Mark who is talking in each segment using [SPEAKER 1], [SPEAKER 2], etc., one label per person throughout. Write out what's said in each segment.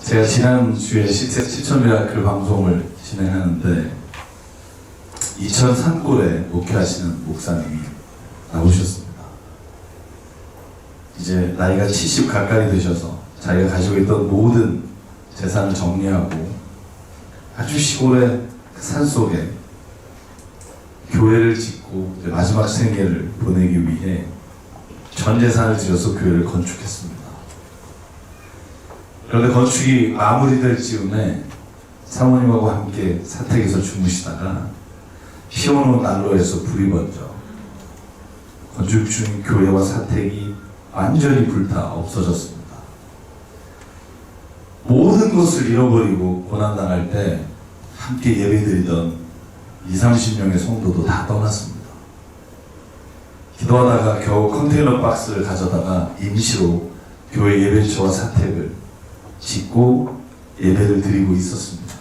[SPEAKER 1] 제가 지난주에 시청 미라클 방송을 진행하는데 이천 산골에 목회하시는 목사님이 나오셨습니다. 이제 나이가 70 가까이 되셔서 자기가 가지고 있던 모든 재산을 정리하고 아주 시골의 산속에 교회를 짓고 이제 마지막 생애를 보내기 위해 전 재산을 들여서 교회를 건축했습니다. 그런데 건축이 마무리될 즈음에 사모님하고 함께 사택에서 주무시다가 피워놓은 난로에서 불이 번져 건축 중인 교회와 사택이 완전히 불타 없어졌습니다. 모든 것을 잃어버리고 고난당할 때 함께 예배드리던 20-30명의 성도도 다 떠났습니다. 기도하다가 겨우 컨테이너 박스를 가져다가 임시로 교회 예배처와 사택을 짓고 예배를 드리고 있었습니다.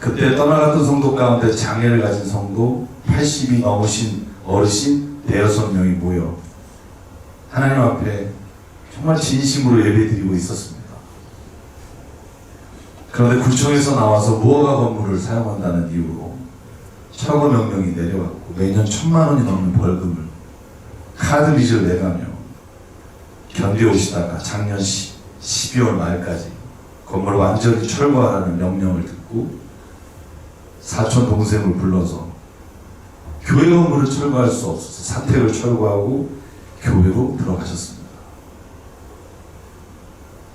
[SPEAKER 1] 그때 떠나갔던 성도 가운데 장애를 가진 성도 80이 넘으신 어르신 5-6명이 모여 하나님 앞에 정말 진심으로 예배드리고 있었습니다. 그런데 구청에서 나와서 무허가 건물을 사용한다는 이유로 철거 명령이 내려왔고 매년 1,000만 원이 넘는 벌금을 카드 빚을 내가며 견뎌오시다가 작년 12월 말까지 건물을 완전히 철거하라는 명령을 듣고 사촌 동생을 불러서 교회 건물을 철거할 수 없어서 사택을 철거하고 교회로 들어가셨습니다.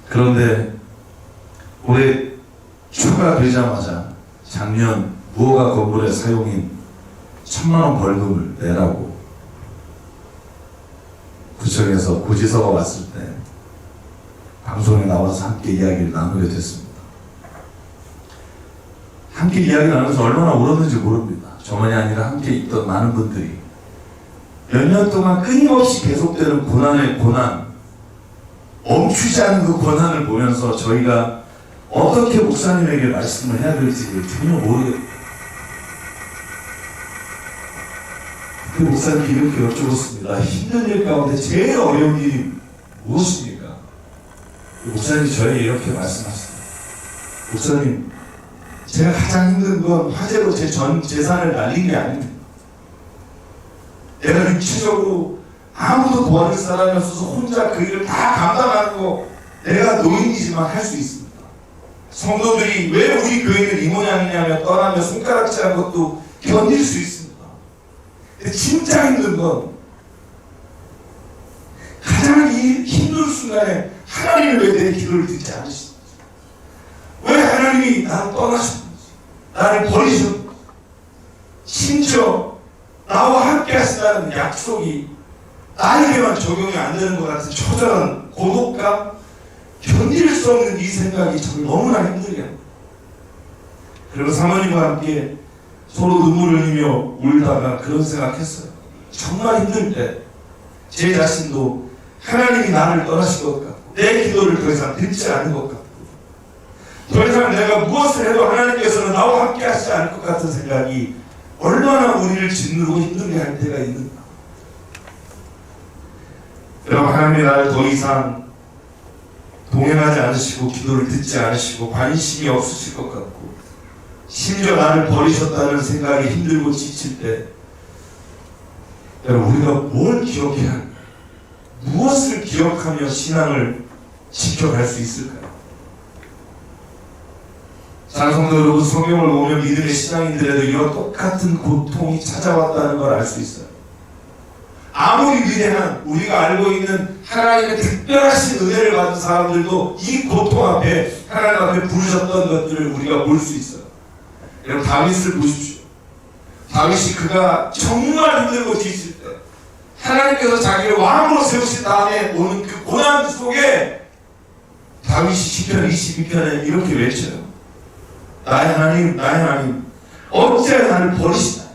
[SPEAKER 1] 그런데 올해 초가 되자마자 작년 무허가 건물의 사용인 1,000만 원 벌금을 내라고 구청에서 고지서가 왔을 때 방송에 나와서 함께 이야기를 나누게 됐습니다. 함께 이야기 나누면서 얼마나 울었는지 모릅니다. 저만이 아니라 함께 있던 많은 분들이 몇 년 동안 끊임없이 계속되는 고난의 고난, 멈추지 않는 그 고난을 보면서 저희가 어떻게 목사님에게 말씀을 해야 될지 전혀 모르겠어요. 그 목사님께 이렇게 여쭤봤습니다. 힘든 일 가운데 제일 어려운 일이 무엇입니까? 목사님이 저에게 이렇게 말씀하셨습니다. 목사님, 제가 가장 힘든 건 화재로 제 전 재산을 날린 게 아닙니다. 내가 육체적으로 아무도 도와줄 사람이 없어서 혼자 그 일을 다 감당하고 내가 노인이지만 할 수 있습니다. 성도들이 왜 우리 교회는 이 모양이냐며 떠나며 손가락질한 것도 견딜 수 있습니다. 근데 진짜 힘든 건 가장 힘든 순간에 하나님이 왜 내 기도를 듣지 않으시는지, 왜 하나님이 나를 떠나셨는지, 나를 버리셨는지, 심지어 나와 함께 하시다는 약속이 나에게만 적용이 안 되는 것 같은 처절한 고독감, 견딜 수 없는 이 생각이 저를 너무나 힘들게 합니다. 그리고 사모님과 함께 서로 눈물을 흘리며 울다가 그런 생각했어요. 정말 힘들 때 제 자신도 하나님이 나를 떠나신 것 같고 내 기도를 더 이상 듣지 않는 것 같고 더 이상 내가 무엇을 해도 하나님께서는 나와 함께 하시지 않을 것 같은 생각이 얼마나 우리를 짓누르고 힘들게 할 때가 있는가. 여러분, 하나님이 나를 더 이상 동행하지 않으시고 기도를 듣지 않으시고 관심이 없으실 것 같고 심지어 나를 버리셨다는 생각이 힘들고 지칠 때 여러분, 우리가 뭘 기억해야 할까요? 무엇을 기억하며 신앙을 지켜갈 수 있을까요? 사랑성도 여러분, 성경을 보면 믿음의 신앙인들에도 이와 똑같은 고통이 찾아왔다는 걸 알 수 있어요. 아무리 위대한 우리가 알고 있는 하나님의 특별하신 은혜를 받은 사람들도 이 고통 앞에 하나님 앞에 부르셨던 것들을 우리가 볼 수 있어요. 여러분, 다윗을 보십시오. 다윗이 그가 정말 힘들고 지칠 때 하나님께서 자기를 왕으로 세우신 다음에 오는 그 고난 속에 다윗이 시편 22편에 이렇게 외쳐요. 나의 하나님, 나의 하나님, 어찌하여 나를 버리시나이까?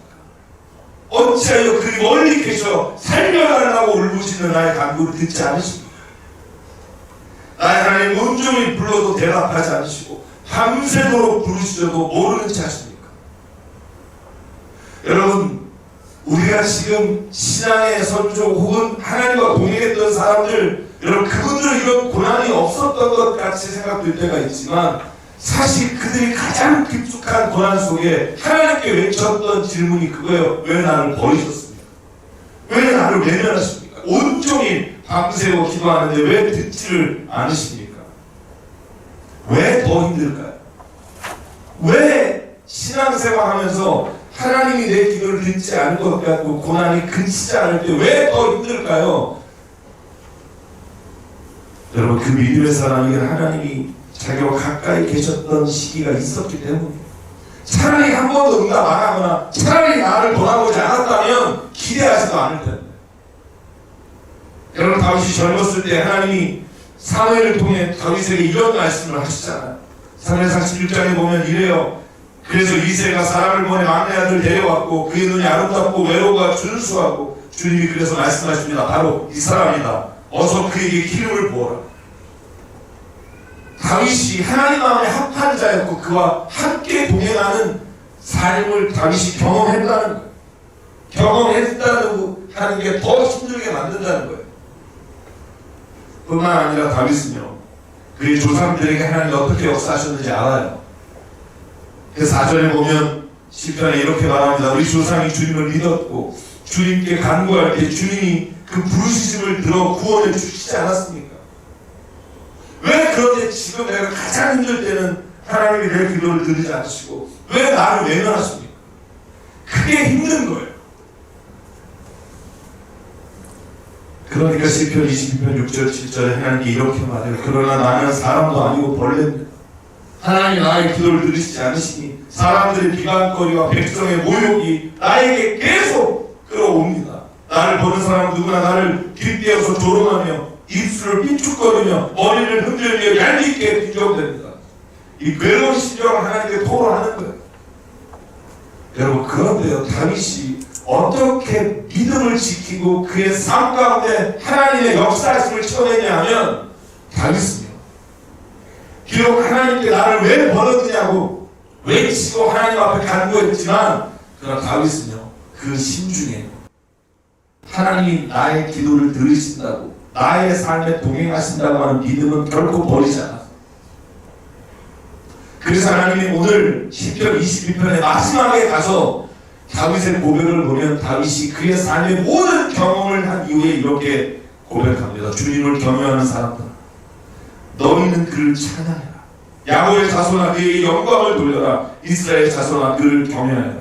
[SPEAKER 1] 어찌하여 그리 멀리 계셔 살려달라고 울부짖는 나의 간구를 듣지 않으십니까? 나의 하나님, 온종일 불러도 대답하지 않으시고 밤새도록 부르시려도 모르는 체 하십니까? 여러분, 우리가 지금 신앙의 선조 혹은 하나님과 동행했던 사람들, 여러분, 그분들은 이런 고난이 없었던 것 같이 생각될 때가 있지만 사실 그들이 가장 깊숙한 고난 속에 하나님께 외쳤던 질문이 그거예요. 왜 나를 버리셨습니까? 왜 나를 외면하십니까? 온종일 밤새워 기도하는데 왜 듣지를 않으십니까? 왜 더 힘들까요? 왜 신앙생활하면서 하나님이 내 기도를 듣지 않을 것 같고 고난이 그치지 않을 때 왜 더 힘들까요? 여러분, 그 믿음의 사람에게는 하나님이 자기와 가까이 계셨던 시기가 있었기 때문에 차라리 한 번도 응답 안 하거나 차라리 나를 돌아보지 않았다면 기대하지도 않을 텐데. 여러분, 다윗이 젊었을 때 하나님이 사무엘을 통해 다윗에게 이런 말씀을 하시잖아요. 사무엘상 16장에 보면 이래요. 그래서 이새가 사람을 보내 막내 아들 데려왔고 그의 눈이 아름답고 외로가 준수하고 주님이 그래서 말씀하십니다. 바로 이 사람이다. 어서 그에게 기름을 부어라. 다윗이 하나님 마음에 합한 자였고 그와 함께 동행하는 삶을 다윗이 경험했다는 거예요. 경험했다는 하는 게 더 힘들게 만든다는 거예요. 뿐만 아니라 다윗은요, 그의 조상들에게 하나님이 어떻게 역사하셨는지 알아요. 그 4절에 보면 시편에 이렇게 말합니다. 우리 조상이 주님을 믿었고 주님께 간구할 때 주님이 그 부르짖음을 들어 구원해 주시지 않았습니까? 왜 그런데 지금 내가 가장 힘들 때는 하나님이 내 기도를 들으지 않으시고 왜 나를 외면하십니까? 그게 힘든 거예요. 그러니까 시편 22편 6절 7절에 하나님께 이렇게 말해요. 그러나 나는 사람도 아니고 벌레입니다. 하나님 나의 기도를 들으시지 않으시니 사람들의 비방거리와 백성의 모욕이 나에게 계속 끌어옵니다. 나를 보는 사람 누구나 나를 뒷대어서 조롱하며 입술을 삐죽거리며 머리를 흔들며 얄밉게 비교됩니다. 이 괴로운 심정을 하나님께 토로하는 거예요. 여러분, 그런데요, 다윗이 어떻게 믿음을 지키고 그의 삶 가운데 하나님의 역사심을 쳐내냐 하면 다윗은요, 비록 하나님께 나를 왜 버렸느냐고 외치고 하나님 앞에 간구했지만 그러나 다윗은요, 그 심중에 하나님이 나의 기도를 들으신다고 나의 삶에 동행하신다고 하는 믿음은 결코 버리지 않았어요. 그래서 하나님이 오늘 시편 22편의 마지막에 가서 다윗의 고백을 보면 다윗이 그의 삶의 모든 경험을 한 이후에 이렇게 고백합니다. 주님을 경외하는 사람들, 너희는 그를 찬양해라. 야곱의 자손아 그에게 영광을 돌려라. 이스라엘 자손아 그를 경외하라.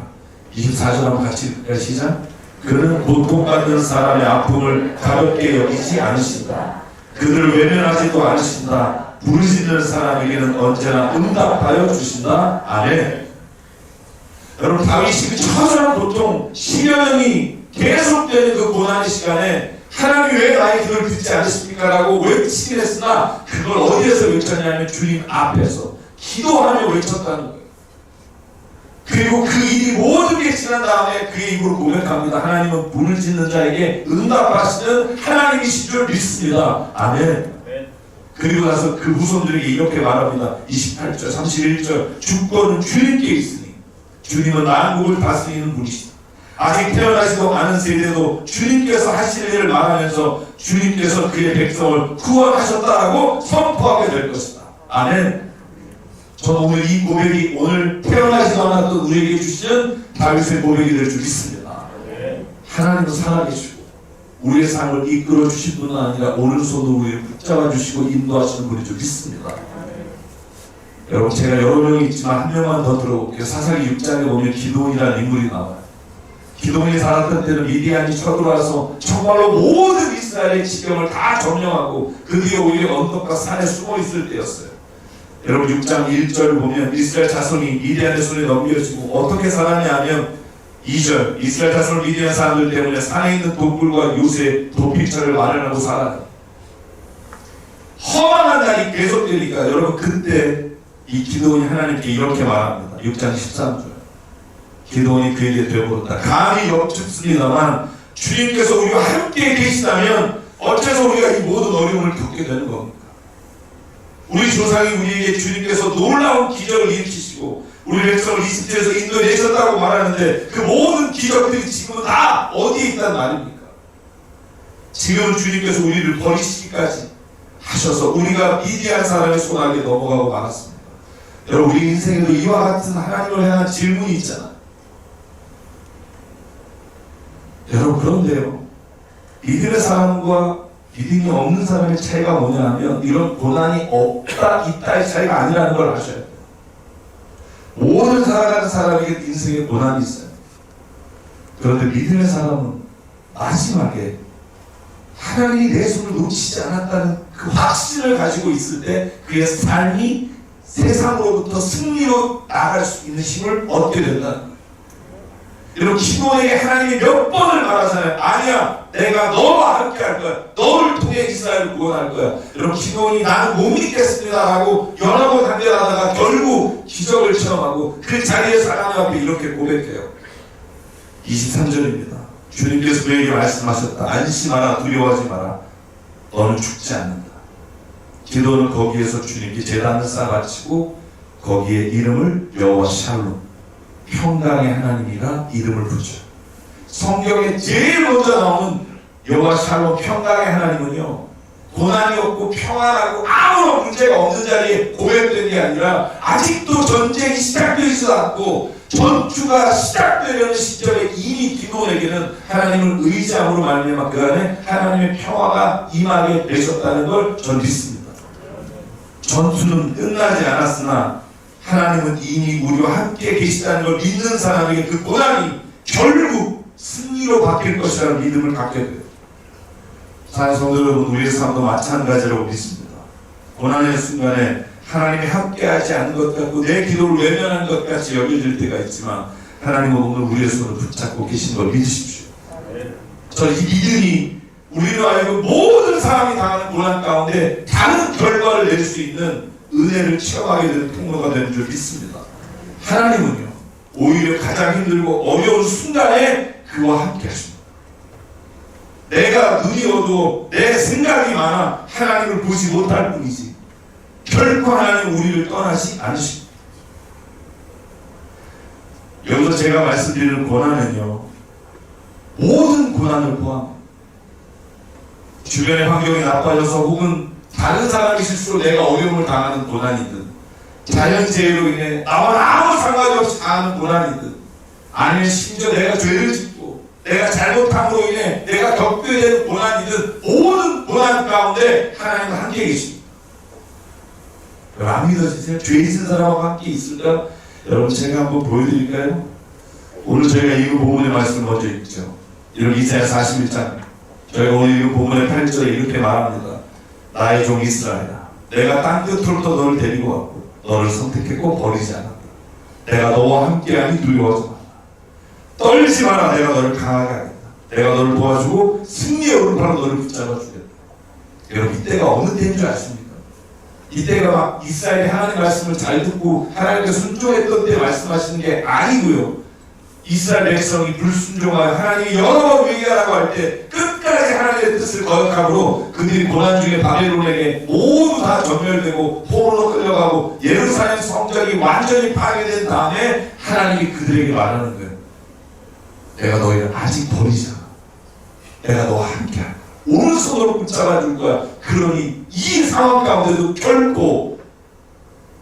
[SPEAKER 1] 24절 한번 같이 읽을까요? 시작. 그는 고통받는 사람의 아픔을 가볍게 여기지 않으신다. 그들을 외면하지도 않으신다. 부르짖는 사람에게는 언제나 응답하여 주신다. 아멘. 여러분, 다윗이 그 처절한 고통 10여 년이 계속되는 그 고난의 시간에 하나님이 왜 나의 기도를 듣지 않으십니까? 라고 외치긴 했으나 그걸 어디에서 외쳤냐면 주님 앞에서 기도하며 외쳤다는 거예요. 그리고 그 일이 모든 게 지난 다음에 그의 입으로 고백합니다. 하나님은 문을 짓는 자에게 응답하시는 하나님이신 줄 믿습니다. 아멘. 그리고 나서 그 후손들에게 이렇게 말합니다. 28절 31절 주권은 주님께 있으니 주님은 만국을 다스리는 분이시다. 아직 태어나지도 않은 세대도 주님께서 하실 일을 말하면서 주님께서 그의 백성을 구원하셨다라고 선포하게 될 것이다. 아멘. 저는 오늘 이 고백이 오늘 태어나지도 않았던 우리에게 주시는 다윗의 고백이 될 줄 믿습니다. 하나님은 살아계시고 우리의 삶을 이끌어 주신 분은 아니라 오른손으로 우리를 붙잡아 주시고 인도하시는 분인 줄 믿습니다. 여러분, 제가 여러 명이 있지만 한 명만 더 들어볼게요. 사사기 6장에 보면 기드온이라는 인물이 나와요. 기드온이 살았던 때는 미디안이 쳐들어와서 정말로 모든 이스라엘의 지경을 다 점령하고 그 뒤에 오히려 언덕과 산에 숨어 있을 때였어요. 여러분, 6장 1절을 보면 이스라엘 자손이 미디안의 손에 넘겨지고 어떻게 살았냐 하면 2절 이스라엘 자손 미디안 사람들 때문에 산에 있는 동굴과 요새 도피처를 마련하고 살아요. 허망한 날이 계속되니까 여러분, 그때 이 기드온이 하나님께 이렇게 말합니다. 6장 13절 기드온이 그에게 되어버렸다. 감히 여쭙습니다만 주님께서 우리와 함께 계시다면 어째서 우리가 이 모든 어려움을 겪게 되는 겁니까? 우리 조상이 우리에게 주님께서 놀라운 기적을 일으키시고 우리 백성을 이집트에서 인도내셨다고 말하는데 그 모든 기적들이 지금은 다 어디에 있단 말입니까? 지금은 주님께서 우리를 버리시기까지 하셔서 우리가 미디안 사람의 손아래 넘어가고 말았습니다. 여러분, 우리 인생에도 이와 같은 하나님을 향한 질문이 있잖아. 여러분, 그런데요, 믿음의 사람과 믿음이 없는 사람의 차이가 뭐냐 하면 이런 고난이 없다 있다의 차이가 아니라는 걸 아셔야 돼요. 모든 살아가는 사람에게 인생에 고난이 있어요. 그런데 믿음의 사람은 마지막에 하나님이 내 손을 놓치지 않았다는 그 확신을 가지고 있을 때 그의 삶이 세상으로부터 승리로 나아갈 수 있는 힘을 얻게 된다는 거예요. 여러분, 기도에게 하나님이 몇 번을 말하잖아요. 아니야, 내가 너와 함께 할 거야. 너를 통해 이스라엘을 구원할 거야. 여러분, 기도원이 나는 못 믿겠습니다 하고 연하고 단결하다가 결국 기적을 체험하고 그 자리에서 하나님 앞에 이렇게 고백해요. 23절입니다. 주님께서 그에게 말씀하셨다. 안심하라, 두려워하지 마라. 너는 죽지 않는다. 기도는 거기에서 주님께 제단을 쌓아바치고 거기에 이름을 여호와 샬롬, 평강의 하나님이라 이름을 붙여요. 성경에 제일 먼저 나오는 여호와 샬롬, 평강의 하나님은요, 고난이 없고 평안하고 아무런 문제가 없는 자리에 고백된 게 아니라 아직도 전쟁이 시작되지도 않고 전투가 시작되려는 시점에 이미 기도원에게는 하나님을 의지함으로 말미암아 그 안에 하나님의 평화가 임하게 되셨다는 걸 전 믿습니다. 전투는 끝나지 않았으나 하나님은 이미 우리와 함께 계시다는 걸 믿는 사람에게 그 고난이 결국 승리로 바뀔 것이라는 믿음을 갖게 돼요. 사랑하는 성도 여러분, 우리의 삶도 마찬가지라고 믿습니다. 고난의 순간에 하나님이 함께하지 않은 것 같고 내 기도를 외면한 것 같이 여겨질 때가 있지만 하나님은 오늘 우리의 손을 붙잡고 계신 걸 믿으십시오. 저는 이 믿음이 우리로 하여금 모든 사람이 당하는 고난 가운데 다른 결과를 낼 수 있는 은혜를 체험하게 되는 통로가 되는 줄 믿습니다. 하나님은요, 오히려 가장 힘들고 어려운 순간에 그와 함께 하십니다. 내가 눈이 어두워 내 생각이 많아 하나님을 보지 못할 뿐이지 결코 하나님 우리를 떠나지 않으십니다. 여기서 제가 말씀드리는 고난은요, 모든 고난을 포함합니다. 주변의 환경이 나빠져서 혹은 다른 사람이 실수로 내가 어려움을 당하는 고난이든, 자연재해로 인해 나와 아무 상관이 없이 당하는 고난이든, 아니면 심지어 내가 죄를 짓고 내가 잘못함으로 인해 내가 겪게 되는 고난이든, 모든 고난 가운데 하나님은 함께 계십니다. 여러분, 안 믿어지세요? 죄 짓는 사람하고 함께 있을까? 여러분, 제가 한번 보여드릴까요? 오늘 저희가 읽은 본문의 말씀을 먼저 읽죠. 이런 이사야 41장, 저희가 오늘 읽은 본문의 8절에 이렇게 말합니다. 나의 종 이스라엘아, 내가 땅 끝으로부터 너를 데리고 왔고 너를 선택했고 버리지 않았다. 내가 너와 함께하니 두려워하지 마라. 떨지 마라. 내가 너를 강하게 하겠다. 내가 너를 도와주고 승리의 오른팔로 너를 붙잡아 주겠다. 여러분, 이때가 어느 때인 줄 아십니까? 이때가 막 이스라엘이 하나님 말씀을 잘 듣고 하나님께 순종했던 때 말씀하시는 게 아니고요, 이스라엘 백성이 불순종하여 하나님이 여러 번 회개하라고 할 때 끝까지 하나님의 뜻을 거역함으로 그들이 고난 중에 바벨론에게 모두 다 전멸되고 포로로 끌려가고 예루살렘 성전이 완전히 파괴된 다음에 하나님이 그들에게 말하는 거예요. 내가 너희를 아직 버리지 않아. 내가 너와 함께할 거야. 오른손으로 붙잡아 줄 거야. 그러니 이 상황 가운데도 결코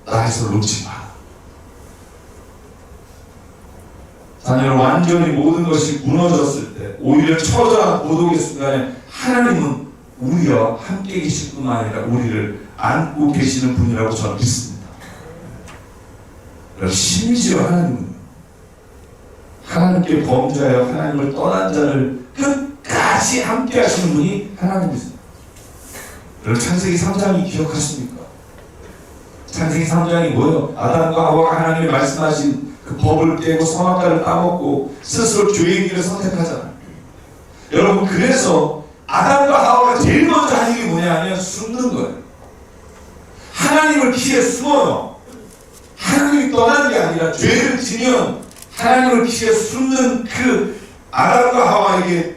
[SPEAKER 1] 나의 손을 놓지 마. 자녀는 완전히 모든 것이 무너졌을 때, 오히려 처절한 고독의 순간에 하나님은 우리와 함께 계실 뿐만 아니라 우리를 안고 계시는 분이라고 저는 믿습니다. 심지어 하나님은 하나님께 범죄하여 하나님을 떠난 자를 끝까지 함께 하시는 분이 하나님이세요. 여러분, 창세기 3장이 기억하십니까? 창세기 3장이 뭐예요? 아담과 하와가 하나님이 말씀하신 그 법을 깨고 선악과를 따먹고 스스로 죄의 길을 선택하잖아요. 여러분, 그래서 아담과 하와가 제일 먼저 하는 게 뭐냐 하면 숨는 거예요. 하나님을 피해 숨어요. 하나님이 떠나는 게 아니라 죄를 지면 하나님을 피해 숨는 그 아담과 하와에게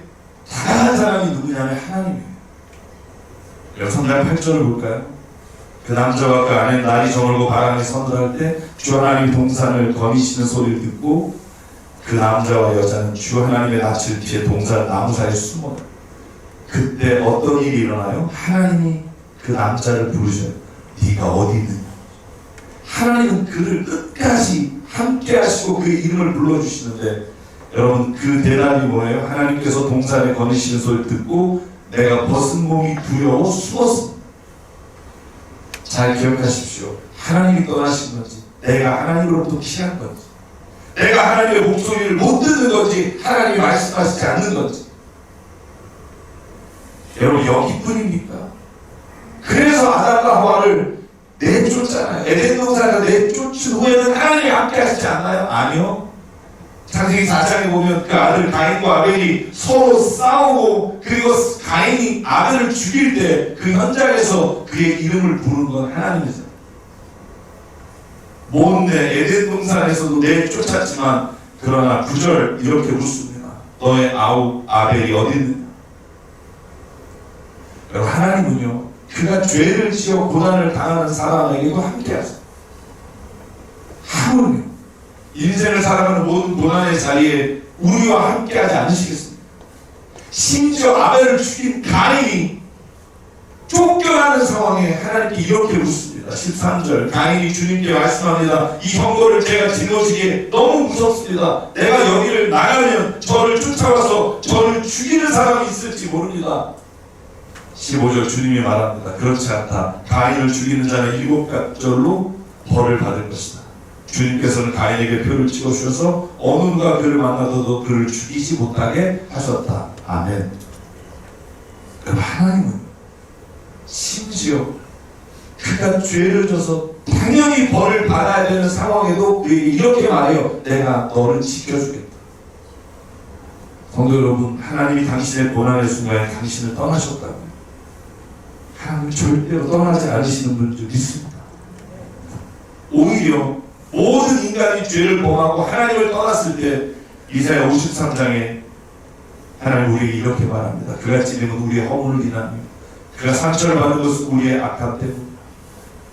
[SPEAKER 1] 다양한 사람이 누구냐면 하나님이에요. 3장 8절을 볼까요? 그 남자와 그 아내 날이 저물고 바람이 서늘할 때 주 하나님이 동산을 거미시는 소리를 듣고 그 남자와 여자는 주 하나님의 낯을 피해 동산 나무 사이에 숨어요. 그때 어떤 일이 일어나요? 하나님이 그 남자를 부르셔요. 네가 어디 있느냐. 하나님은 그를 끝까지 함께 하시고 그의 이름을 불러주시는데, 여러분 그 대답이 뭐예요? 하나님께서 동산에 거니시는 소리를 듣고 내가 벗은 몸이 두려워 숨었습니다. 잘 기억하십시오. 하나님이 떠나신 건지, 내가 하나님으로부터 피한 건지, 내가 하나님의 목소리를 못 듣는 건지, 하나님이 말씀하시지 않는 건지. 여러분 여기뿐입니까? 그래서 아담과 하와를 내쫓잖아요. 에덴 동산에서 내쫓은 후에는 하나님이 함께 하시지 않나요? 아니요. 창세기 4장에 보면 그 아들 가인과 아벨이 서로 싸우고, 그리고 가인이 아벨을 죽일 때 그 현장에서 그의 이름을 부른 건 하나님이잖아요. 못내 에덴 동산에서도 내쫓았지만, 그러나 9절 이렇게 묻습니다. 너의 아우 아벨이 어디 있느냐. 여러분 하나님은요, 그가 죄를 지어 고난을 당하는 사람에게도 함께 하세요. 하물며 인생을 살아가는 모든 고난의 자리에 우리와 함께 하지 않으시겠습니까? 심지어 아벨을 죽인 가인이 쫓겨나는 상황에 하나님께 이렇게 묻습니다. 13절 가인이 주님께 말씀합니다. 이 형거를 제가 짊어지기에 너무 무섭습니다. 내가 여기를 나가면 저를 쫓아와서 저를 죽이는 사람이 있을지 모릅니다. 15절 주님이 말합니다. 그렇지 않다. 가인을 죽이는 자는 7갑절로 벌을 받을 것이다. 주님께서는 가인에게 표를 찍어주셔서 어느 누가 그를 만나도 그를 죽이지 못하게 하셨다. 아멘. 그럼 하나님은 심지어 그가 죄를 져서 당연히 벌을 받아야 되는 상황에도 그에게 이렇게 말해요. 내가 너를 지켜주겠다. 성도 여러분, 하나님이 당신의 고난의 순간에 당신을 떠나셨다고요. 하나님 절대로 떠나지 않으시는 분들 있습니다. 오히려 모든 인간이 죄를 범하고 하나님을 떠났을 때 이사야 53장에 하나님 우리에게 이렇게 말합니다. 그가 찔림은 우리의 허물을 인하며 그가 상처를 받은 것은 우리의 악함 때문에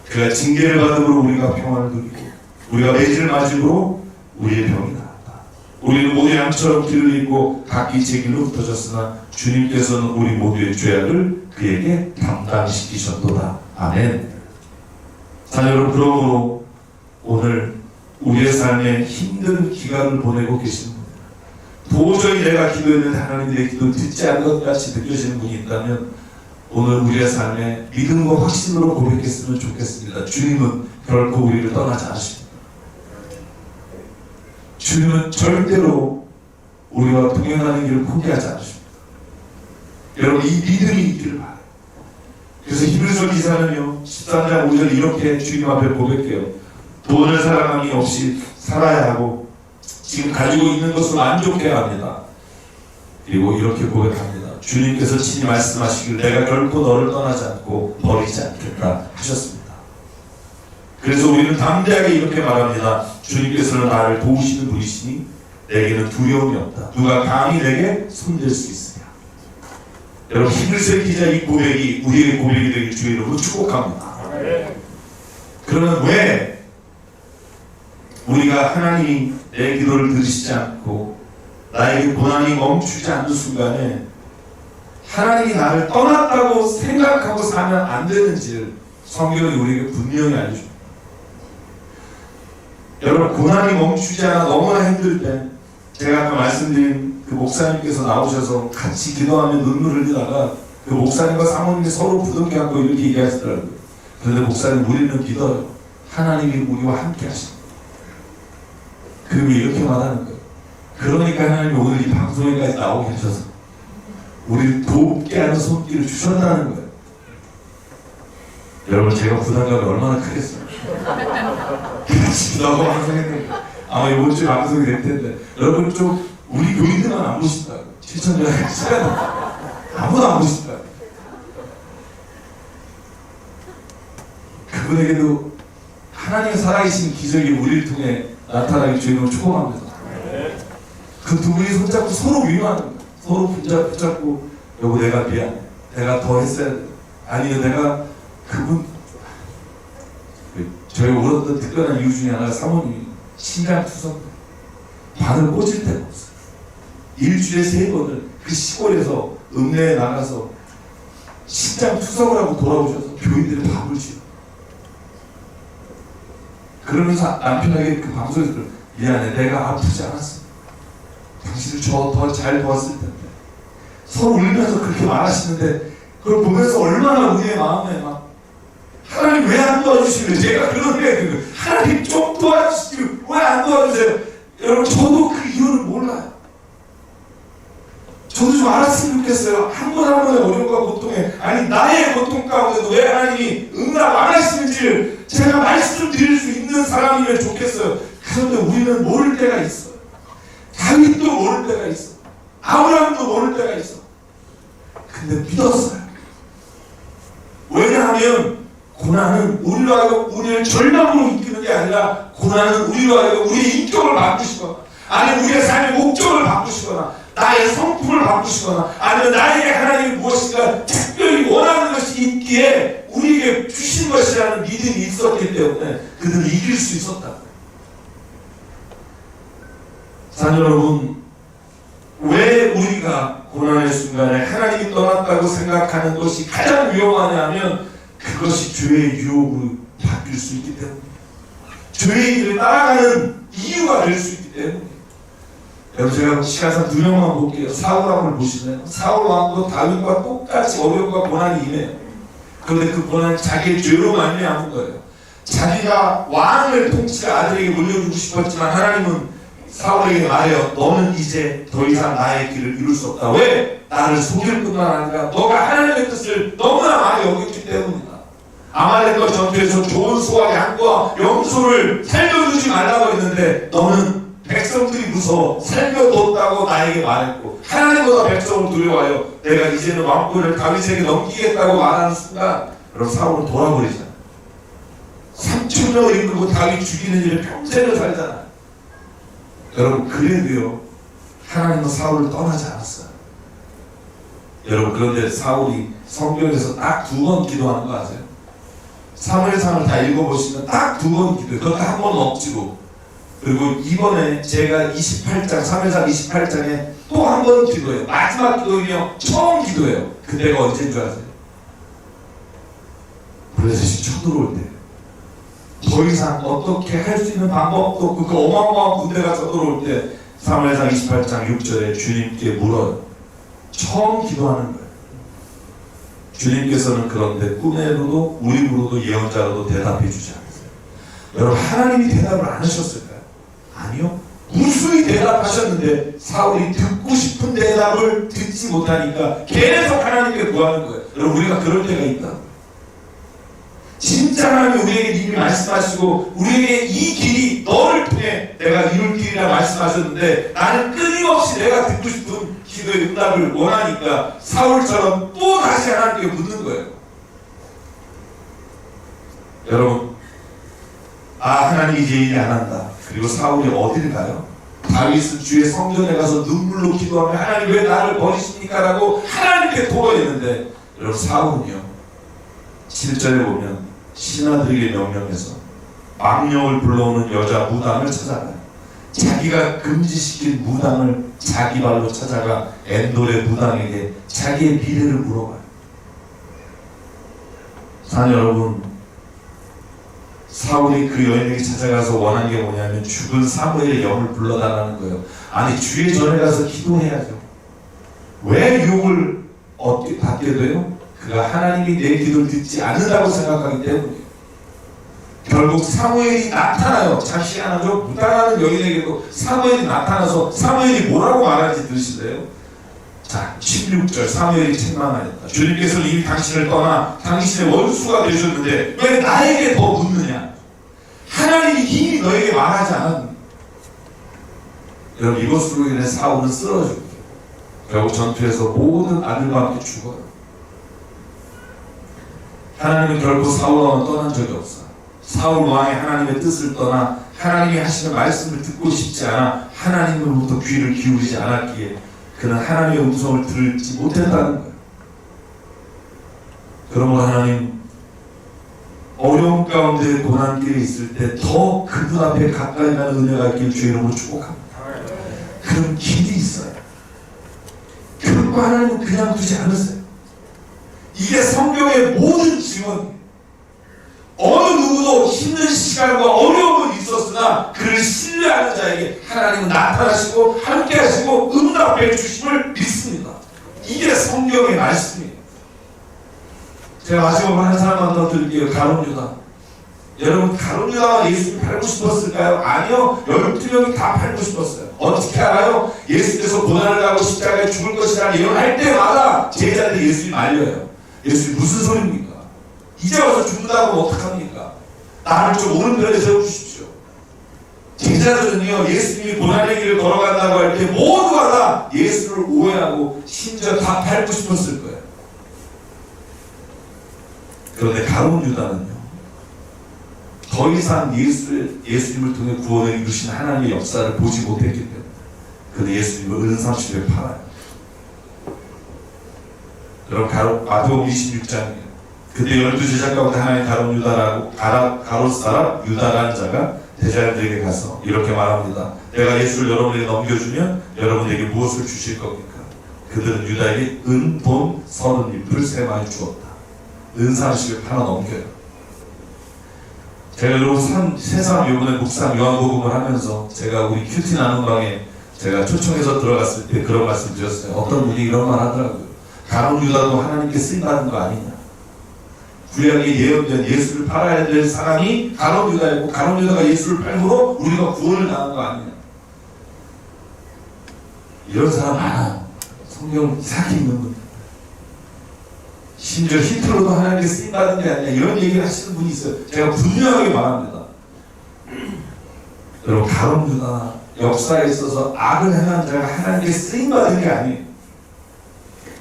[SPEAKER 1] 그가 징계를 받음으로 우리가 평안을 누리고 우리가 매질을 맞음으로 우리의 병이 나았다. 우리는 모두 양처럼 길을 잃고 각기 제 길로 흩어졌으나 주님께서는 우리 모두의 죄악을 그에게 담당시키셨도다. 아멘. 자 여러분, 그러므로 오늘 우리의 삶에 힘든 기간을 보내고 계시는 분, 도저히 내가 기도했는데 하나님 내 기도 듣지 않은 것 같이 느껴지는 분이 있다면 오늘 우리의 삶에 믿음과 확신으로 고백했으면 좋겠습니다. 주님은 결코 우리를 떠나지 않으십니다. 주님은 절대로 우리와 동행하는 길을 포기하지 않으십니다. 여러분 이 믿음이 있기를 바라요. 그래서 히브리서 기사는요 13장 5절 이렇게 주님 앞에 고백해요. 돈을 사랑함이 없이 살아야 하고 지금 가지고 있는 것으로 만족해야 합니다. 그리고 이렇게 고백합니다. 주님께서 친히 말씀하시길 내가 결코 너를 떠나지 않고 버리지 않겠다 하셨습니다. 그래서 우리는 담대하게 이렇게 말합니다. 주님께서는 나를 도우시는 분이시니 내게는 두려움이 없다. 누가 감히 내게 손댈 수 있으랴. 여러분 히브리서 기자 이 고백이 우리의 고백이 되길 주의 이름으로 축복합니다. 그러면 왜 우리가 하나님이 내 기도를 들으시지 않고 나에게 고난이 멈추지 않는 순간에 하나님이 나를 떠났다고 생각하고 살면 안 되는지를 성경이 우리에게 분명히 알려줍니다. 여러분 고난이 멈추지 않아 너무나 힘들 때 제가 아까 말씀드린 그 목사님께서 나오셔서 같이 기도하며 눈물을 흘리다가 그 목사님과 사모님이 서로 부둥켜 안고 이렇게 얘기하시더라고요. 그런데 목사님 우리는 믿어요. 하나님이 우리와 함께 하십니다. 그러면 이렇게 말하는 거예요. 그러니까 하나님이 오늘 이 방송에까지 나오게 하셔서 우리를 돕게 하는 손길을 주셨다는 거예요. 여러분 제가 부담감이 얼마나 크겠어요. 같이 기도하고 방송했는데 아마 이번 주에 방송이 될 텐데 여러분 좀 우리 교인들만 안 보신다고. 7,000명 시간 아무도 안 보신다고. 그분에게도 하나님의 살아계신 기적이 우리를 통해 나타나기 주님을 축복합니다. 그 두 분이 손잡고 서로 위로하는 거예요. 서로 붙잡고 여보 내가 미안해. 내가 더 했어야 돼. 아니요 내가 그분 저희 울었던 특별한 이유 중에 하나가 사모님이 신장투석 바늘 꽂을 데가 없어요. 일주일에 3번을 그 시골에서 읍내에 나가서 신장 투석을 하고 돌아오셔서 교인들의 밥을 주요. 그러면서 남편에게 그 방송에서 미안해, 내가 아프지 않았어. 당신을 더 잘 도왔을 텐데. 서로 울면서 그렇게 말하시는데 그걸 보면서 얼마나 우리의 마음에 막 하나님 왜 안 도와주시는 거예요? 제가 그런데 하나님 좀 도와주시지 왜 안 도와주세요? 여러분 저도 그 이유를 몰라요. 저도 좀 알았으면 좋겠어요. 한 번 한 번의 어려움과 고통에 아니 나의 고통 가운데도 왜 하나님이 응답 안 하시는지를 제가 말씀드릴 수 있는 사람이면 좋겠어요. 그런데 우리는 모를 때가 있어요. 다윗도 모를 때가 있어. 아브라함도 모를 때가 있어. 근데 믿었어요. 왜냐하면 고난은 우리로 하여금 우리를 절망으로 이끄는 게 아니라 고난은 우리로 하여금 우리의 인격을 바꾸시거나 아니면 우리의 삶의 목적을 바꾸시거나 나의 성품을 바꾸시거나 아니면 나에게 하나님이 무엇인가 특별히 원하는 것이 있기에 우리에게 주신 것이라는 믿음이 있었기 때문에 그들을 이길 수 있었다. 자녀 여러분, 왜 우리가 고난의 순간에 하나님이 떠났다고 생각하는 것이 가장 위험하냐면 그것이 죄의 유혹으로 바뀔 수 있기 때문에 죄의 길을 따라가는 이유가 될 수 있기 때문에 여러분 제가 시간상 두 명만 볼게요. 사울 왕을 보시면 사울 왕도 다윗과 똑같이 어려움과 고난이 임해요. 그런데 그 고난은 자기의 죄로 말미암은 거예요. 자기가 왕을 통치할 아들에게 물려주고 싶었지만 하나님은 사울에게 말해요. 너는 이제 더 이상 나의 길을 이룰 수 없다. 왜? 나를 속일 뿐만 아니라 너가 하나님의 뜻을 너무나 많이 어겼기 때문이다. 아말렉과 전투에서 좋은 소와 양과 염소를 살려두지 말라고 했는데 너는 백성들이 무서워 살려뒀다고 나에게 말했고 하나님보다 백성을 두려워하여 내가 이제는 왕권을 다윗에게 넘기겠다고 말하는 순간 여러분 사울은 돌아버리잖아요. 3,000명을 이끌고 다윗 죽이는 일에 평생을 살잖아요. 여러분 그래도요 하나님은 사울을 떠나지 않았어요. 여러분 그런데 사울이 성경에서 딱 2번 기도하는 거 아세요? 사무엘상을 다 읽어보시면 딱 2번 기도해요. 그것도 한 번 억지로. 그리고 이번에 제가 28장, 3회상 28장에 또 한 번 기도해요. 마지막 기도이며 처음 기도해요. 그때가 언제인 줄 아세요? 블레셋이 쳐들어올 때. 더 이상 어떻게 할 수 있는 방법도 없고 그 어마어마한 군대가 쳐들어올 때 3회상 28장 6절에 주님께 물어요. 처음 기도하는 거예요. 주님께서는 그런데 꿈에로도 우리 부로도 예언자로도 대답해 주지 않으세요. 여러분 하나님이 대답을 안 하셨을까요? 아니요. 무수히 대답하셨는데 사울이 듣고 싶은 대답을 듣지 못하니까 계속 하나님께 구하는 거예요. 여러분 우리가 그럴 때가 있다. 진짜 하나님이 우리에게 이미 말씀하시고 우리에게 이 길이 너를 통해 내가 이룰 길이라 말씀하셨는데 나는 끊임없이 내가 듣고 싶은 기도의 응답을 원하니까 사울처럼 또 다시 하나님께 묻는 거예요. 여러분 하나님이 이제 일 안 한다. 그리고 사울이 어디를 가요? 다윗은 주의 성전에 가서 눈물로 기도하며 하나님 왜 나를 버리십니까? 라고 하나님께 토로했는데 여러분 사울은요 7절에 보면 신하들에게 명령해서 망령을 불러오는 여자 무당을 찾아가요. 자기가 금지시킨 무당을 자기 발로 찾아가 엔돌의 무당에게 자기의 미래를 물어봐요. 사랑 여러분 사울이 그 여인에게 찾아가서 원한 게 뭐냐면 죽은 사무엘의 영을 불러달라는 거예요. 아니 주의 전에 가서 기도해야죠. 왜 욕을 받게 돼요? 그가 하나님이 내 기도를 듣지 않는다고 생각하기 때문이에요. 결국 사무엘이 나타나요. 잠시 하나죠. 무당하는 여인에게도 사무엘이 나타나서 사무엘이 뭐라고 말하는지 들으실래요? 자 16절 사무엘이 책망하였다. 주님께서는 이미 당신을 떠나 당신의 원수가 되셨는데 왜 나에게 더 묻느냐? 하나님이 이미 너에게 말하지 않았느냐? 여러분 이것으로 인해 사울은 쓰러지고 결국 전투에서 모든 아들과 함께 죽어요. 하나님은 결코 사울 왕은 떠난 적이 없어요. 사울 왕이 하나님의 뜻을 떠나 하나님이 하시는 말씀을 듣고 싶지 않아 하나님으로부터 귀를 기울이지 않았기에 그는 하나님의 음성을 들지 못했다는 거예요. 그러므로 하나님 어려움 가운데 고난길에 있을 때 더 그분 앞에 가까이 가는 은혜가 있길 주의 이름으로 축복합니다. 그런 길이 있어요. 결코 하나님은 그냥 두지 않으세요. 이게 성경의 모든 증언이에요. 어느 누구도 힘든 시간과 어려움은 있었으나 그를 신뢰하는 자에게 하나님은 나타나시고 함께 하시고 응답해 주심을 믿습니다. 이게 성경의 말씀이에요. 제가 마지막으로 한 사람만 더 드릴게요. 가룟 유다. 여러분, 가룟 유다가 예수님 팔고 싶었을까요? 아니요. 12명이 다 팔고 싶었어요. 어떻게 알아요? 예수님께서 고난을 하고 십자가에 죽을 것이라는 예언할 때마다 제자들이 예수님 말려요. 예수님 무슨 소리입니까? 이제 와서 죽는다고 하면 어떡합니까? 나를 좀 오른편에 세워주십시오. 제자들은요, 예수님이 고난의 길을 걸어간다고 할 때 모두가 다 예수를 오해하고 심지어 다 팔고 싶었을 거예요. 그런데 가룟 유다는요, 더 이상 예수님을 통해 구원을 이루신 하나님의 역사를 보지 못했기 때문에 그는 예수님을 은삼십에 팔아요. 여러분, 마태복음 26장이에요. 그때 12제자 가운데 하나인 가룟 유다라고 가롯 사람 유다라는 자가 제자들에게 가서 이렇게 말합니다. 내가 예수를 여러분에게 넘겨주면 여러분에게 무엇을 주실 겁니까? 그들은 유다에게 은, 돈, 30입을 세 많이 주었다. 은 30에 하나 넘겨요. 제가 여러분 세상 요번에 묵상 요한복음을 하면서 제가 우리 큐티 나눈 방에 제가 초청해서 들어갔을 때 그런 말씀 드렸어요. 어떤 분이 이런 말 하더라고요. 가룟 유다도 하나님께 쓰임받은 거 아니냐. 구약에 예언된 예수를 팔아야 될 사람이 가룟 유다이고 가룟 유다가 예수를 팔므로 우리가 구원을 당한 거 아니냐. 이런 사람 많아요. 성경 이상하게 있는 분들. 심지어 히틀러도 하나님께 쓰임받은 게 아니냐 이런 얘기를 하시는 분이 있어요. 제가 분명하게 말합니다. 여러분, 가룟 유다 역사에 있어서 악을 행한 자가 하나님께 쓰임받은 게 아니에요.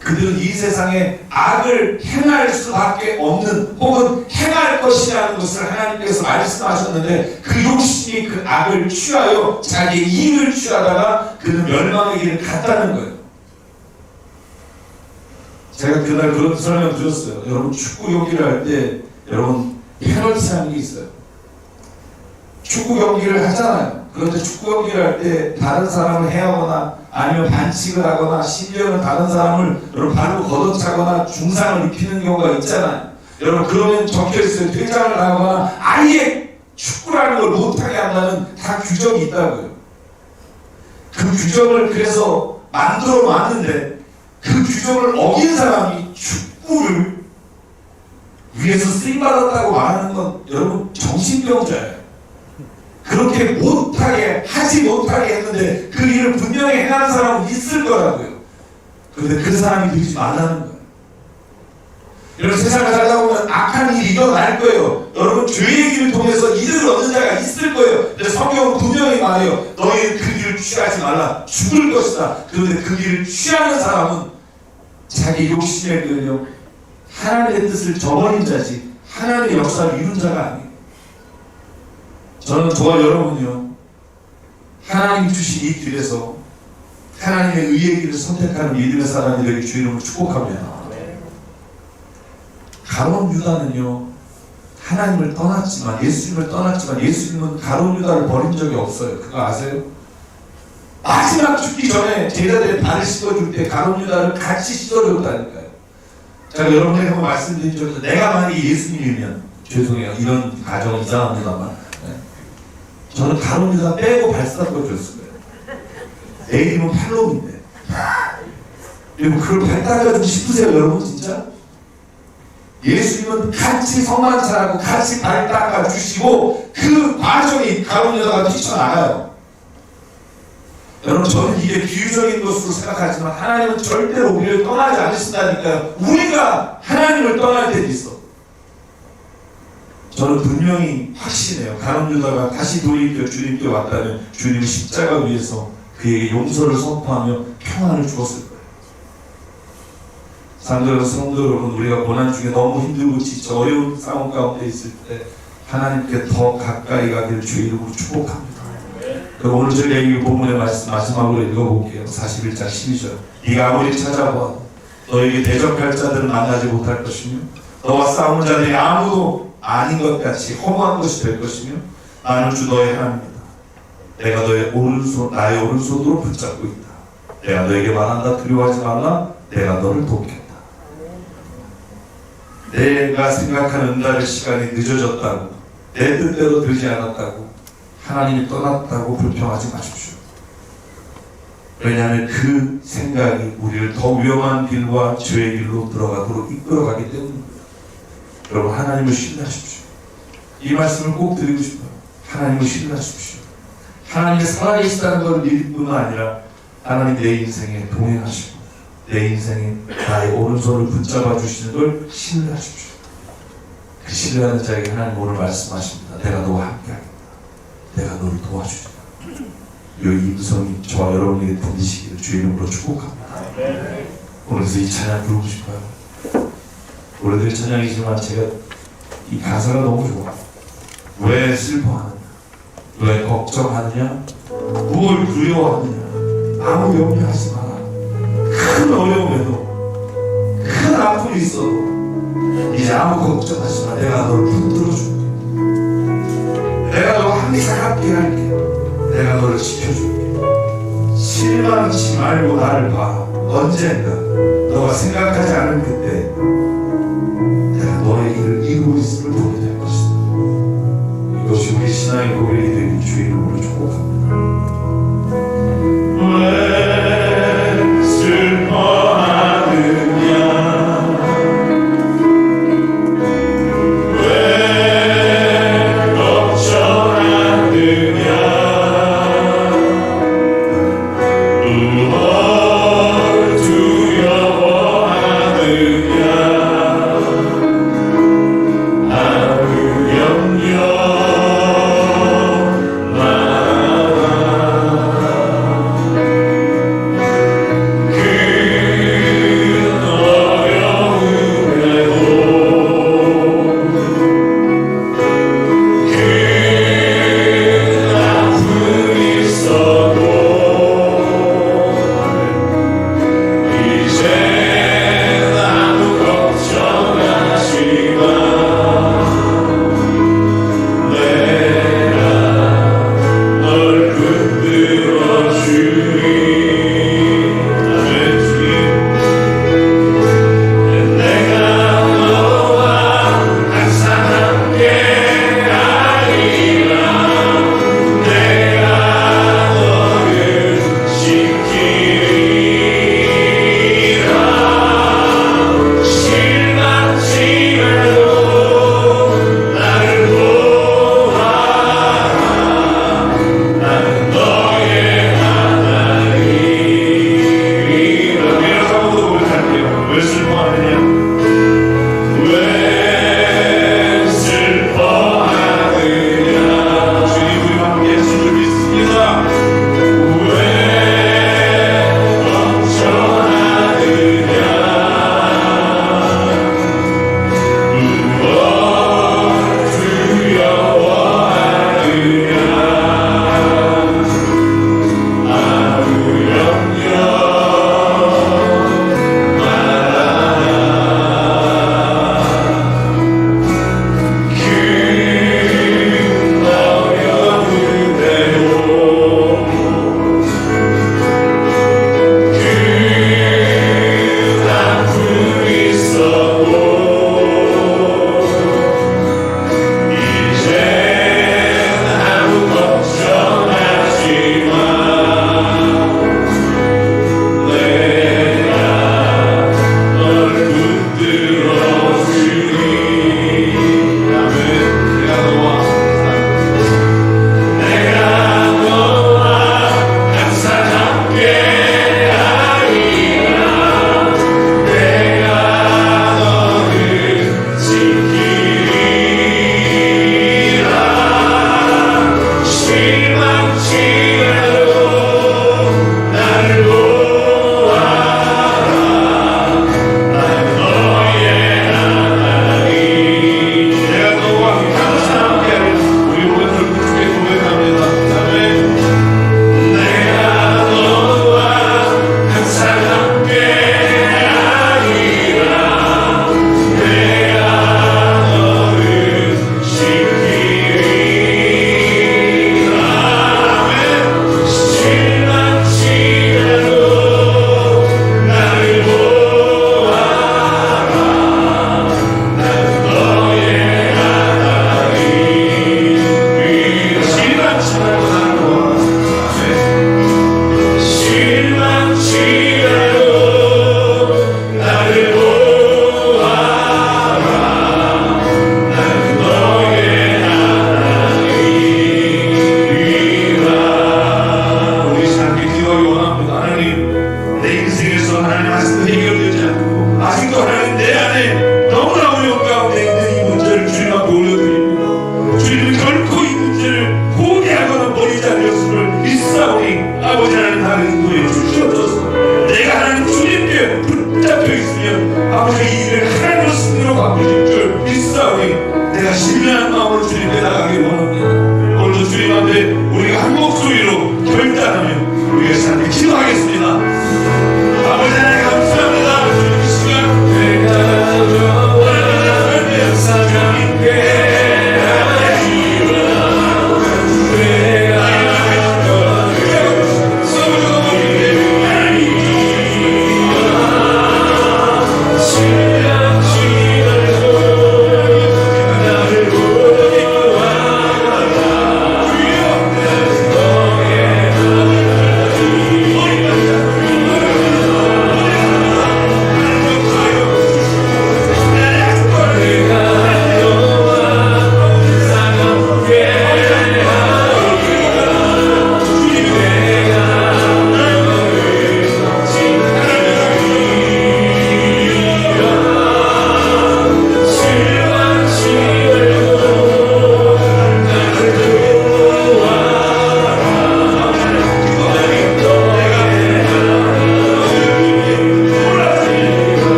[SPEAKER 1] 그들은 이 세상에 악을 행할 수밖에 없는 혹은 행할 것이라는 것을 하나님께서 말씀하셨는데 그 욕심이 그 악을 취하여 자기의 이익을 취하다가 그는 멸망의 길을 갔다는 거예요. 제가 그날 그런 설명 드렸어요. 여러분, 축구 경기를 할 때 여러분 페널티라는 게 있어요. 축구 경기를 하잖아요. 그런데 축구 경기를 할 때 다른 사람을 해하거나 아니면 반칙을 하거나 심지어는 다른 사람을 여러분 발로 걷어차거나 중상을 입히는 경우가 있잖아요. 여러분, 그러면 적혀있어요. 퇴장을 하거나 아예 축구라는 걸 못하게 한다는 다 규정이 있다고요. 그 규정을 그래서 만들어 놨는데 그 규정을 어긴 사람이 축구를 위해서 쓰임받았다고 말하는 건 여러분 정신병자예요. 그렇게 못하게 하지 못하게 했는데 그 일을 분명히 행하는 사람은 있을 거라고요. 그런데 그 사람이 되지 말라는 거예요. 여러분, 세상을 살다 보면 악한 일이 일어날 거예요. 여러분, 죄의 길을 통해서 이득을 얻는 자가 있을 거예요. 근데 성경은 분명히 말해요. 너희는 그 길을 취하지 말라. 죽을 것이다. 그런데 그 길을 취하는 사람은 자기 욕심에 끌려 하나님의 뜻을 저버린 자지 하나님의 역사를 이룬 자가 아니에요. 저는 저와 여러분이요, 하나님 주신 이 길에서 하나님의 의의 길을 선택하는 믿음의 사람이 되길 주 이름으로 축복합니다. 가룟 유다는요, 하나님을 떠났지만 예수님을 떠났지만 예수님은 가룟 유다를 버린 적이 없어요. 그거 아세요? 마지막 죽기 전에 제자들의 발을 씻어줄 때 가룟 유다를 같이 씻어줬다니까요. 제가 여러분에게 한번 말씀드린 적이 있어요. 내가 만약에 예수님이면, 죄송해요, 이런 가정은 이상합니다만, 저는 가룟 유다 빼고 발사고 줬을 거예요. 내 이름은 팔롬인데. 여러분, 그걸 발 닦아주고 싶으세요, 여러분, 진짜? 예수님은 같이 성만찬하고 같이 발 닦아주시고 그 과정이 가룟 유다가 뛰쳐나가요. 여러분, 저는 이게 비유적인 것으로 생각하지만 하나님은 절대로 우리를 떠나지 않으신다니까요. 우리가 하나님을 떠날 때도 있어. 저는 분명히 확신해요. 가룟 유다가 다시 돌이켜 주님께 왔다면 주님은 십자가 위에서 그에게 용서를 선포하며 평안을 주었을 거예요. 사랑하는 성도 여러분, 우리가 고난 중에 너무 힘들고 지쳐 어려운 상황 가운데 있을 때 하나님께 더 가까이 가기를 주의 이름으로 축복합니다. 그럼 오늘 저희가 이 본문의 말씀 마지막으로 읽어볼게요. 41장 12절. 네가 아무리 찾아보아도 너에게 대적할 자들은 만나지 못할 것이며 너와 싸우는 자들이 아무도 아닌 것 같이 허무한 것이 될 것이며 나는 주 너의 하나님이다. 내가 너의 오른손 나의 오른손으로 붙잡고 있다. 내가 너에게 말한다. 두려워하지 말라. 내가 너를 돕겠다. 내가 생각하는 응답의 시간이 늦어졌다고, 내 뜻대로 되지 않았다고, 하나님이 떠났다고 불평하지 마십시오. 왜냐하면 그 생각이 우리를 더 위험한 길과 죄의 길로 들어가도록 이끌어가기 때문입니다. 여러분, 하나님을 신뢰하십시오. 이 말씀을 꼭 드리고 싶어요. 하나님을 신뢰하십시오. 하나님이 살아계시다는 것을 믿을 뿐만 아니라 하나님 내 인생에 동행하시고 내 인생에 나의 오른손을 붙잡아 주시는 걸 신뢰하십시오. 그 신뢰하는 자에게 하나님 오늘 말씀하십니다. 내가 너와 함께하겠다. 내가 너를 도와주리라. 이 음성이 저와 여러분에게 들리시기를 주의 이름으로 축복합니다. 오늘서 이 찬양 부르고 싶어요. 오래된 찬양이지만 제가 이 가사가 너무 좋아요. 왜 슬퍼하느냐? 왜 걱정하느냐? 무엇을 두려워하느냐? 아무 염려하지 마라. 큰 어려움에도 큰 아픔이 있어도 이제 아무 걱정하지 마. 내가 너를 붙들어줄게. 내가 너와 항상 함께 할게. 내가 너를 지켜줄게. 실망치 말고 나를 봐. 언젠가 너가 생각하지 않은 그때 내가 너의 일을 이루고 있음을 보게 될 것이다. 이것이 우리 신앙의 고백이 되는 주의 이름으로 축복합니다. 왜 슬퍼하느냐? 왜 걱정하느냐? 무엇 두려워하느냐? 이루어질 줄 믿사오니 내가 신뢰한 마음으로 주님께 나가기 원합니다. 오늘도 주님 앞에 우리가 한 목소리로 결단하며 우리의 삶에 기도하겠습니다. 아버지 하나님 감사합니다. 주님 이 시간 내가 너와 내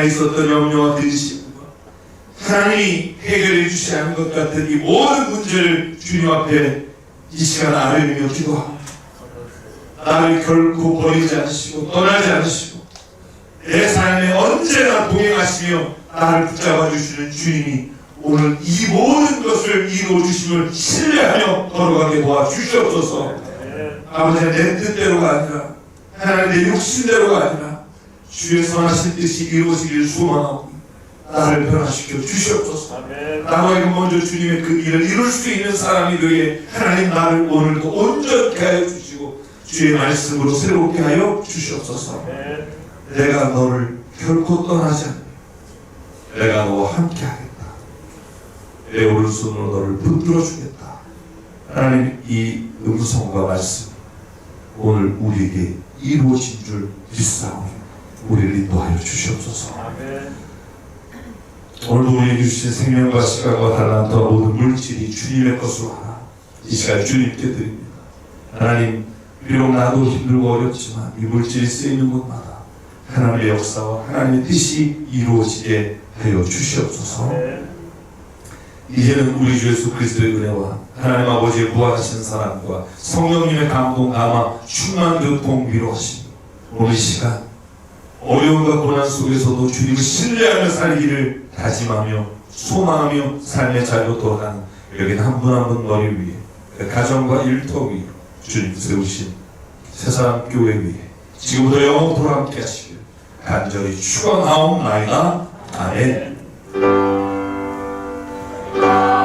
[SPEAKER 1] 삶에 있었던 염려와 근심과 하나님이 해결해 주시지 않은 것 같은 이 모든 문제를 주님 앞에 이 시간 아뢰며 기도합니다. 나를 결코 버리지 않으시고 떠나지 않으시고 내 삶에 언제나 동행하시며 나를 붙잡아 주시는 주님이 오늘 이 모든 것을 이루어 주심을 신뢰하며 걸어가게 도와주시옵소서. 아버지 내 뜻대로가 아니라 하나님 내 욕심대로가 아니라 주의 선하신 뜻이 이루어지기를 소망하고 나를 변화시켜 주시옵소서. 나에게 먼저 주님의 그 일을 이룰 수 있는 사람이 되게 하나님 나를 오늘도 온전케 하여 주시고 주의 말씀으로 새롭게 하여 주시옵소서. 내가 너를 결코 떠나지 않는다. 내가 너와 함께 하겠다. 내 오른손으로 너를 붙들어 주겠다. 하나님 이 음성과 말씀 오늘 우리에게 이루어진 줄 믿사오니 우리를 인도하여 주시옵소서. 오늘도 우리에게 주신 생명과 시간과 달란트와 모든 물질이 주님의 것으로 하나 이 시간 주님께 드립니다. 하나님 비록 나도 힘들고 어렵지만 이 물질이 쓰이는 곳마다 하나님의 역사와 하나님의 뜻이 이루어지게 하여 주시옵소서. 이제는 우리 주 예수 그리스도의 은혜와 하나님 아버지의 무한하신 사랑과 성령님의 감동 감화 충만 교통 위로하심 오늘 이 시간 어려움과 고난 속에서도 주님을 신뢰하며 살기를 다짐하며 소망하며 삶의 자리로 돌아가는 여기는 한 분 한 분 머리 위에 그 가정과 일터 위에 주님 세우신 새사람 교회 위에 지금부터 영원토록 함께 하시길 간절히 축원하옵나이다. 아멘.
[SPEAKER 2] Yeah.